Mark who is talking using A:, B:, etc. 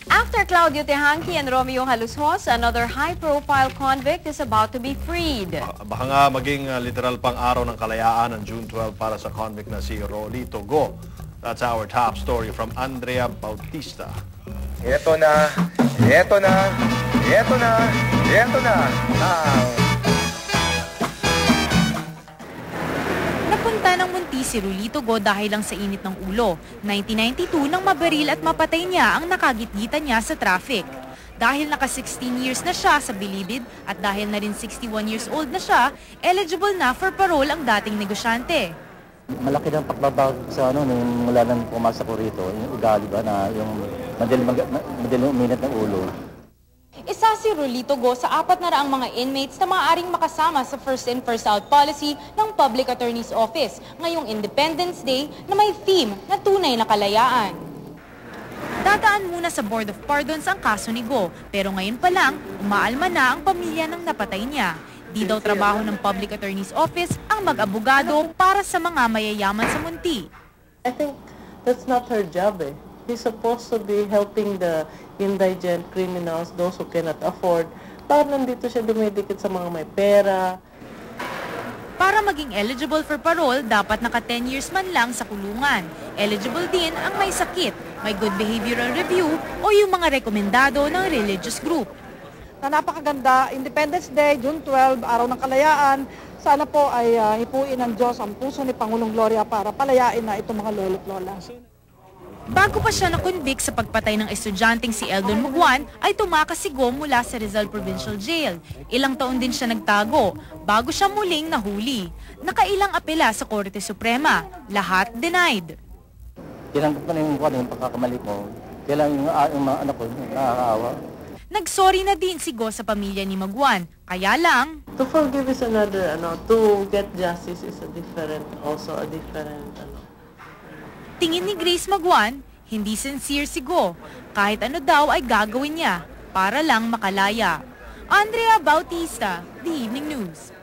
A: After Claudio Tehanqui and Romeo Halushos, another high-profile convict is about to be freed.
B: Baka nga maging literal pang araw ng kalayaan ng June 12 para sa convict na si Rolito Go. That's our top story from Andrea Bautista.
C: Ito na, ito na, ito na, ito na.
D: Napunta ng munti si Rolito Go dahil lang sa init ng ulo. 1992 nang mabaril at mapatay niya ang nakagitgitan niya sa traffic. Dahil naka 16 years na siya sa bilibid at dahil na rin 61 years old na siya, eligible na for parole ang dating negosyante.
E: Malaki ng pagbabago sa nung mula nang pumasok ko rito, yung ugali ba na yung madaling uminat ng ulo.
D: Isa si Rolito Go sa 400 mga inmates na maaaring makasama sa first in first out policy ng Public Attorney's Office ngayong Independence Day na may theme na tunay na kalayaan. Dadaan muna sa Board of Pardons ang kaso ni Go, pero ngayon pa lang, umaalma na ang pamilya ng napatay niya. Di daw trabaho ng Public Attorney's Office ang mag-abogado para sa mga mayayaman sa munti.
F: I think that's not her job eh. He's supposed to be helping the indigent criminals, those who cannot afford. Para nandito siya dumidikit sa mga may pera.
D: Para maging eligible for parole, dapat naka 10 years man lang sa kulungan. Eligible din ang may sakit, may good behavioral review o yung mga rekomendado ng religious group.
G: Na napakaganda, Independence Day, June 12, Araw ng Kalayaan. Sana po ay hipuin ng Diyos ang puso ni Pangulong Gloria para palayain na itong mga lolo't lola.
D: Bago pa siya na-convict sa pagpatay ng estudyanteng si Eldon Mugwan, ay tumakas si Go mula sa Rizal Provincial Jail. Ilang taon din siya nagtago, bago siya muling nahuli. Nakailang apela sa Korte Suprema, lahat denied.
E: Tinanggap ko na yung pagkakamali ko, kailangan yung mga anak ko, nakakaawa.
D: Nagsorry na din si Go sa pamilya ni Mugwan, kaya lang...
F: To forgive is another, to get justice is a different.
D: Tingin ni Grace Mugwan, hindi sincere si Go. Kahit ano daw ay gagawin niya para lang makalaya. Andrea Bautista, The Evening News.